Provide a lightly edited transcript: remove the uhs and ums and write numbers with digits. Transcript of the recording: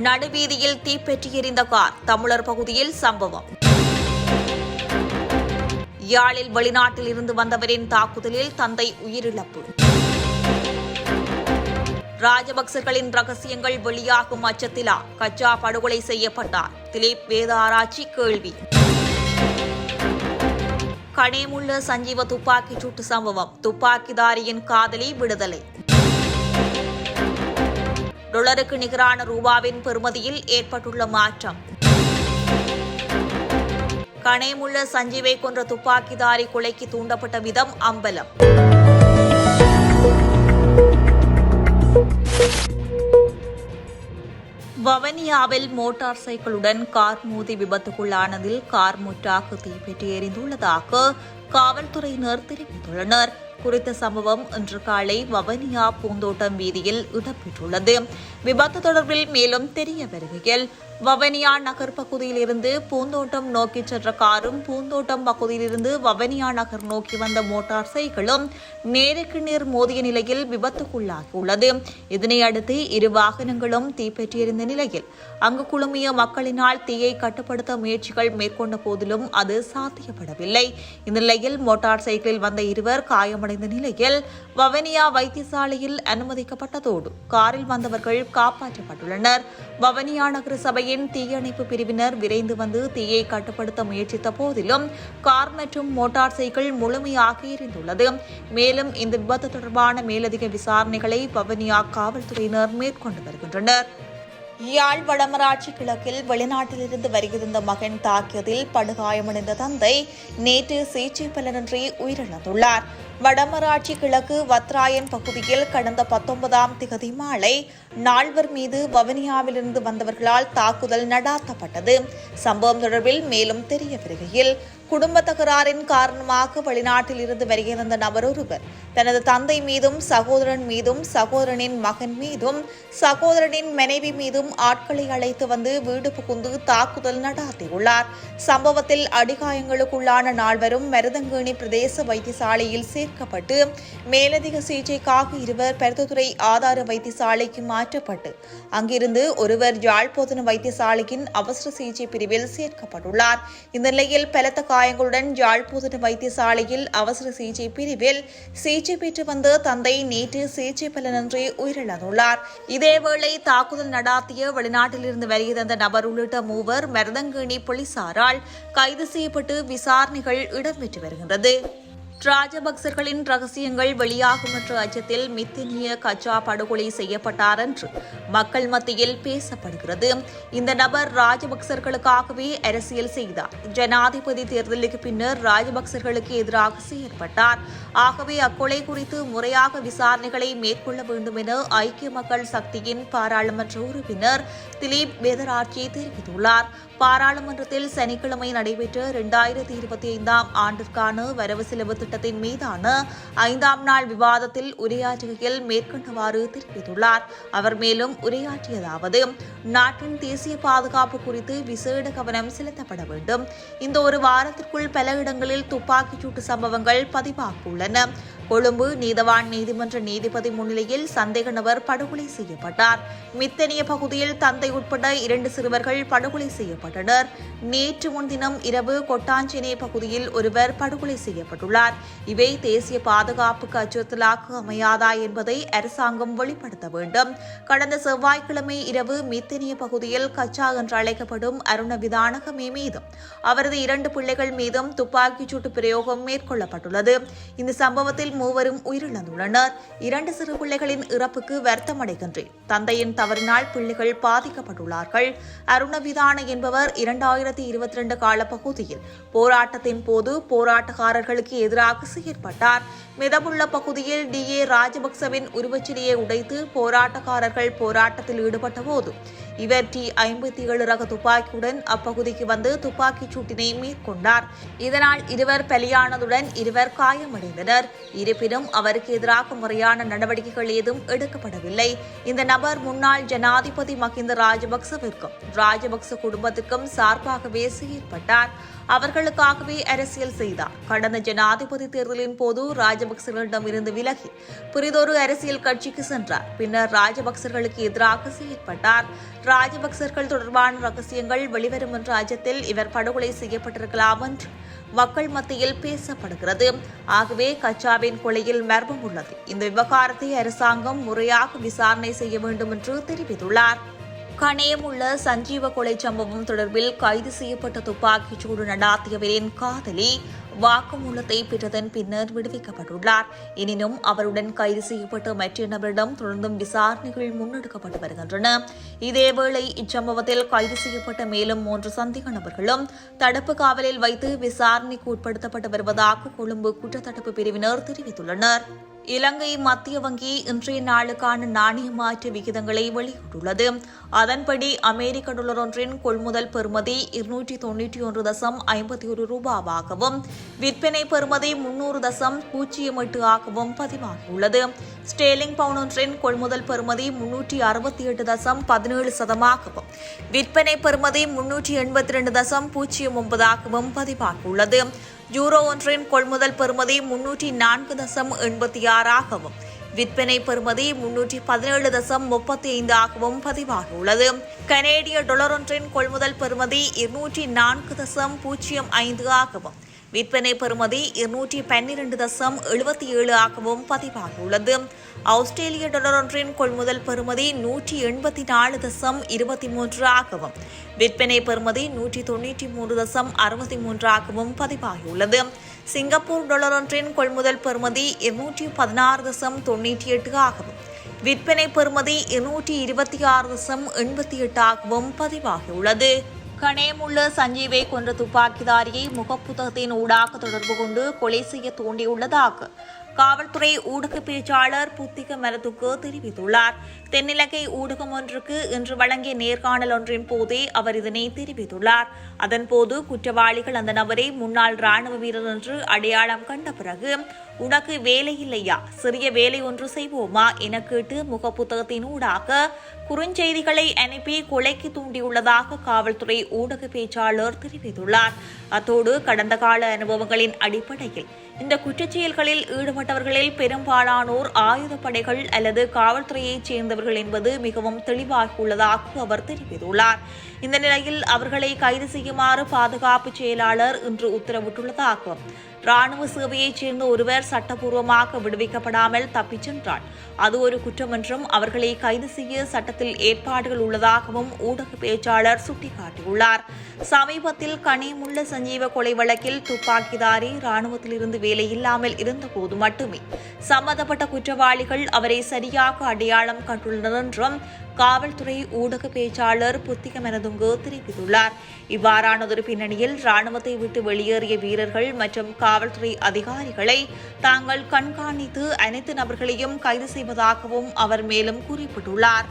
நடுவீதியில் தீப்பற்றி எரிந்த கார், தமிழர் பகுதியில் சம்பவம். யாழில் வெளிநாட்டில் இருந்து வந்தவரின் தாக்குதலில் தந்தை உயிரிழப்பு. ராஜபக்சர்களின் ரகசியங்கள் வெளியாகும் அச்சத்திலா கச்சா படுகொலை செய்யப்பட்டார்? திலீப் வேத ஆராய்ச்சி கேள்வி. கனேமுள்ள சஞ்சீவ துப்பாக்கிச் சூட்டு சம்பவம், துப்பாக்கிதாரியின் காதலி விடுதலை. டாலருக்கு நிகரான ரூபாவின் பெறுமதியில் ஏற்பட்டுள்ள மாற்றம். கனேமுள்ள சஞ்சீவை கொன்ற துப்பாக்கிதாரி கொலைக்கு தூண்டப்பட்ட விதம் அம்பலம். வவனியாவில் மோட்டார் சைக்கிளுடன் கார் மோதி விபத்துக்குள்ளானதில் கார் முற்றாக தீப்பற்றி எரிந்துள்ளதாக காவல்துறையினர் தெரிவித்துள்ளனர். குறித்த சம்பவம் இன்று காலை வவனியா பூந்தோட்டம் வீதியில் இடம்பெற்றுள்ளது. விபத்து தொடர்பில் மேலும் தெரிய வருகையில், வவனியா நகர் பகுதியிலிருந்து பூந்தோட்டம் நோக்கி சென்ற காரும், பூந்தோட்டம் பகுதியிலிருந்து வவனியா நகர் நோக்கி வந்த மோட்டார் சைக்கிளும் நேருக்கு நேர் மோதிய நிலையில் விபத்துக்குள்ளாகியுள்ளது. இதனை அடுத்து இரு வாகனங்களும் தீப்பற்றியிருந்த நிலையில் அங்கு குழுமிய மக்களினால் தீயை கட்டுப்படுத்த முயற்சிகள் மேற்கொண்ட போதிலும் அது சாத்தியப்படவில்லை. இந்த நிலையில் மோட்டார் சைக்கிளில் வந்த இருவர் காயமடைந்த நிலையில் வவனியா வைத்தியசாலையில் அனுமதிக்கப்பட்டதோடு காரில் வந்தவர்கள் காப்பாற்றப்பட்டுள்ளனர். வவனியா நகர சபையின் தீயணைப்பு பிரிவினர் விரைந்து வந்து தீயை கட்டுப்படுத்த முயற்சித்த போதிலும் கார் மற்றும் மோட்டார் சைக்கிள் முழுமையாக எரிந்துள்ளது. மேலும் இந்த விபத்து தொடர்பான மேலதிக விசாரணைகளை வவனியா காவல்துறையினர் மேற்கொண்டு வருகின்றனர். யாழ் வடமராட்சி கிழக்கில் வெளிநாட்டிலிருந்து வருகின்ற மகன் தாக்கியதில் படுகாயமடைந்த தந்தை நேற்று சிகிச்சை பலனின்றி உயிரிழந்துள்ளார். வடமராட்சி கிழக்கு வத்ராயன் பகுதியில் கடந்த 19ஆம் திகதி மாலை நால்வர் மீது வவனியாவிலிருந்து வந்தவர்களால் தாக்குதல் நடாத்தப்பட்டது. சம்பவம் தொடர்பில் மேலும் தெரிய வருகையில், குடும்ப தகராறின் காரணமாக வெளிநாட்டில் இருந்து வருகின்ற நபர் ஒருவர் தனது தந்தை மீதும் சகோதரன் மீதும் சகோதரனின் மகன் மீதும் சகோதரனின் மனைவி மீதும் ஆட்களை அழைத்து வந்து வீடு புகுந்து தாக்குதல் நடாத்தியுள்ளார். சம்பவத்தில் அடிகாயங்களுக்குள்ளான நால்வரும் மருதங்கேணி பிரதேச வைத்தியசாலையில் சேர்க்கப்பட்டு மேலதிக சிகிச்சைக்காக இருவர் பெருத்துறை ஆதார வைத்தியசாலைக்கு மாற்றப்பட்டு அங்கிருந்து ஒருவர் யாழ்ப்பாண வைத்தியசாலையின் அவசர சிகிச்சை பிரிவில் சேர்க்கப்பட்டுள்ளார். இந்த நிலையில் பலத்த காயங்களுடன் யாழ்ப்பாண வைத்தியசாலையில் அவசர சிகிச்சை பிரிவில் சிகிச்சை பெற்று வந்த தந்தை நேற்று சிகிச்சை பலனின்றி உயிரிழந்துள்ளார். இதேவேளை தாக்குதல் நடாத்திய வெளிநாட்டிலிருந்து வருகிற நபர் உள்ளிட்ட மூவர் மருதங்கேணி போலீசாரால் கைது செய்யப்பட்டு விசாரணைகள் இடம்பெற்று வருகின்றது. ராஜபக்சர்களின் ரகசியங்கள் வெளியாகும் என்ற அச்சத்தில் மித்தினிய கச்சா படுகொலை செய்யப்பட்டார் என்று மக்கள் மத்தியில் பேசப்படுகிறது. இந்த நபர் ராஜபக்சர்களுக்காகவே அரசியல் செய்தார். ஜனாதிபதி தேர்தலுக்கு பின்னர் ராஜபக்சர்களுக்கு எதிராக செயற்பட்டார். ஆகவே அக்கொலை குறித்து முறையாக விசாரணைகளை மேற்கொள்ள வேண்டும் என ஐக்கிய மக்கள் சக்தியின் பாராளுமன்ற உறுப்பினர் திலீப் வேதராட்சி தெரிவித்துள்ளார். பாராளுமன்றத்தில் சனிக்கிழமை நடைபெற்ற 2025ஆம் ஆண்டிற்கான வரவு செலவு திட்டத்தின் மீதான 5ஆம் நாள் விவாதத்தில் உரையாற்றுகையில் மேற்கண்டவாறு தெரிவித்துள்ளார். அவர் மேலும் உரையாற்றியதாவது, நாட்டின் தேசிய பாதுகாப்பு குறித்து விசேட கவனம் செலுத்தப்பட வேண்டும். இந்த ஒரு வாரத்திற்குள் பல இடங்களில் துப்பாக்கிச் சூட்டு சம்பவங்கள் பதிவாகியுள்ளன. கொழும்பு நீதவான் நீதிமன்ற நீதிபதி முன்னிலையில் சந்தேக நபர் படுகொலை செய்யப்பட்டார். மித்தனிய பகுதியில் தந்தை உட்பட 2 சிறுவர்கள் படுகொலை செய்யப்பட்டனர். நேற்று முன்தினம் இரவு கொட்டாஞ்சேனை பகுதியில் ஒருவர் படுகொலை செய்யப்பட்டுள்ளார். இவை தேசிய பாதுகாப்புக்கு அச்சுறுத்தலாக அமையாதா என்பதை அரசாங்கம் வெளிப்படுத்த வேண்டும். கடந்த செவ்வாய்க்கிழமை இரவு மித்தனிய பகுதியில் கச்சா என்று அழைக்கப்படும் அருண விதானகமே மீதும் அவரது 2 பிள்ளைகள் மீதும் துப்பாக்கிச் சூட்டு பிரயோகம் மேற்கொள்ளப்பட்டுள்ளது. இந்த சம்பவத்தில் மூவரும் உயிரிழந்துள்ளனர். 2 சிறு பிள்ளைகளின் இறப்புக்கு வருத்தமடைகின்றேன். தந்தையின் தவறினால் பிள்ளைகள் பாதிக்கப்பட்டுள்ளார்கள். அருணவிதான என்பவர் 2022 காலப்பகுதியில் போராட்டத்தின் போது போராட்டக்காரர்களுக்கு எதிராக செயற்பட்டார். மிதமுள்ள பகுதியில் DA ராஜபக்சவின் உருவச்சிலையை உடைத்து போராட்டக்காரர்கள் போராட்டத்தில் ஈடுபட்ட போது இவர் T57 ரக துப்பாக்கியுடன் அப்பகுதிக்கு வந்து துப்பாக்கிச் சூட்டினை மேற்கொண்டார். இதனால் இருவர் பலியானதுடன் இருவர் காயமடைந்தனர். இருப்பினும் அவருக்கு எதிராக முறையான நடவடிக்கைகள் ஏதும் எடுக்கப்படவில்லை. இந்த நபர் முன்னாள் ஜனாதிபதி மஹிந்த ராஜபக்சவிற்கும் ராஜபக்ச குடும்பத்திற்கும் சார்பாகவே செயற்பட்டார். அவர்களுக்காகவே அரசியல் செய்தார். கடந்த ஜனாதிபதி தேர்தலின் போது ராஜபக்சர்களிடம் இருந்து விலகி புரிதொரு அரசியல் கட்சிக்கு சென்றார். பின்னர் ராஜபக்சர்களுக்கு எதிராக செயல்பட்டார். ராஜபக்சர்கள் தொடர்பான ரகசியங்கள் வெளிவரும் என்ற அச்சத்தில் இவர் படுகொலை செய்யப்பட்டிருக்கலாம் என்று மக்கள் மத்தியில் பேசப்படுகிறது. ஆகவே கச்சாவின் கொலையில் மர்மம் உள்ளது. இந்த விவகாரத்தை அரசாங்கம் முறையாக விசாரணை செய்ய வேண்டும் என்று தெரிவித்துள்ளார். கணையம் உள்ள சஞ்சீவ கொலை சம்பவம் தொடர்பில் கைது செய்யப்பட்ட துப்பாக்கிச்சூடு நடாத்தியவரின் காதலி வாக்குமூலத்தை பெற்றதன் பின்னர் விடுவிக்கப்பட்டுள்ளார். எனினும் அவருடன் கைது செய்யப்பட்ட மற்ற நபரிடம் தொடர்ந்தும் விசாரணைகள் முன்னெடுக்கப்பட்டு வருகின்றன. இதேவேளை இச்சம்பவத்தில் கைது செய்யப்பட்ட மேலும் 3 சந்தேக நபர்களும் தடுப்பு காவலில் வைத்து விசாரணைக்கு உட்படுத்தப்பட்டு வருவதாக கொழும்பு குற்றத்தடுப்பு பிரிவினர் தெரிவித்துள்ளனர். இலங்கை மத்திய வங்கி இன்றைய நாளுக்கான நாணய மாற்று விகிதங்களை வெளியிட்டுள்ளது. அதன்படி அமெரிக்க டாலர் ஒன்றின் கொள்முதல் பெறுமதி 291.51 ரூபாவாகவும் விற்பனை பெறுமதி 300.08 ஆகவும் பதிவாகியுள்ளது. ஸ்டேர்லிங் பவுண்ட் ஒன்றின் கொள்முதல் பெறுமதி 368.17 ஆகவும் விற்பனை பெறுமதி 382.09 ஆகவும் பதிவாகியுள்ளது. யூரோ ஒன்றின் கொள்முதல் பெறுமதி 304.86 ஆகவும் விற்பனை பெறுமதி 317.35 ஆகவும் பதிவாகியுள்ளது. கனேடிய டாலர் ஒன்றின் கொள்முதல் பெறுமதி 204.05 ஆகவும் விற்பனை பெறுமதி 212.77 ஆகவும் பதிவாகியுள்ளது. ஆஸ்திரேலிய டாலர் ஒன்றின் கொள்முதல் பெறுமதி 184.23 ஆகவும் விற்பனை பெறுமதி 193.63 ஆகவும் பதிவாகியுள்ளது. சிங்கப்பூர் டாலர் ஒன்றின் கொள்முதல் பெறுமதி 216.98 ஆகவும் விற்பனை பெறுமதி 226.88 ஆகவும் பதிவாகியுள்ளது. கணேமுள்ள சஞ்சீவை கொன்ற துப்பாக்கிதாரியை முகப்புத்தகத்தின் ஊடாக தொடர்பு கொண்டு கொலை செய்ய தூண்டியுள்ளதாக காவல்துறை ஊடக பேச்சாளர் புத்திக மரத்துக்கு தெரிவித்துள்ளார். தென்னிலங்கை ஊடகம் ஒன்றுக்கு இன்று வழங்கிய நேர்காணல் ஒன்றின் போதே அவர் இதனை தெரிவித்துள்ளார். அதன்போது குற்றவாளிகள் அந்த நபரை முன்னாள் ராணுவ வீரர் என்று அடையாளம் கண்ட பிறகு உனக்கு வேலை இல்லையா, சிறிய வேலை ஒன்று செய்வோமா என கேட்டு முகப்புத்தகத்தின் ஊடாக குறுஞ்செய்திகளை அனுப்பி கொலைக்கு தூண்டியுள்ளதாக காவல்துறை ஊடக பேச்சாளர் தெரிவித்துள்ளார். அத்தோடு கடந்த கால அனுபவங்களின் அடிப்படையில் இந்த குற்றச்செயல்களில் ஈடுபட்டவர்களில் பெரும்பாலானோர் ஆயுதப்படைகள் அல்லது காவல்துறையைச் சேர்ந்தவர்கள் என்பது மிகவும் தெளிவாகியுள்ளதாக அவர் தெரிவித்துள்ளார். இந்த நிலையில் அவர்களை கைது செய்யுமாறு பாதுகாப்பு செயலாளர் இன்று உத்தரவிட்டுள்ளதாகவும் ராணுவ சேவையைச் சேர்ந்த ஒருவர் சட்டப்பூர்வமாக விடுவிக்கப்படாமல் தப்பிச் சென்றால் அது ஒரு குற்றம் என்றும் அவர்களை கைது செய்ய சட்டத்தில் ஏற்பாடுகள் உள்ளதாகவும் ஊடக பேச்சாளர் சுட்டிக்காட்டியுள்ளார். சமீபத்தில் கனிமுள்ள சஞ்சீவ கொலை வழக்கில் துப்பாக்கிதாரி ராணுவத்திலிருந்து வேலையில்லாமல் இருந்தபோது மட்டுமே சம்பந்தப்பட்ட குற்றவாளிகள் அவரை சரியாக அடையாளம் கண்டுள்ளனர் என்றும் காவல்துறை ஊடக பேச்சாளர் புத்திக மெனதுங்கு தெரிவித்துள்ளார். இவ்வாறானதொரு பின்னணியில் ராணுவத்தை விட்டு வெளியேறிய வீரர்கள் மற்றும் காவல்துறை அதிகாரிகளை தாங்கள் கண்காணித்து அனைத்து நபர்களையும் கைது செய்வதாகவும் அவர் மேலும் குறிப்பிட்டுள்ளார்.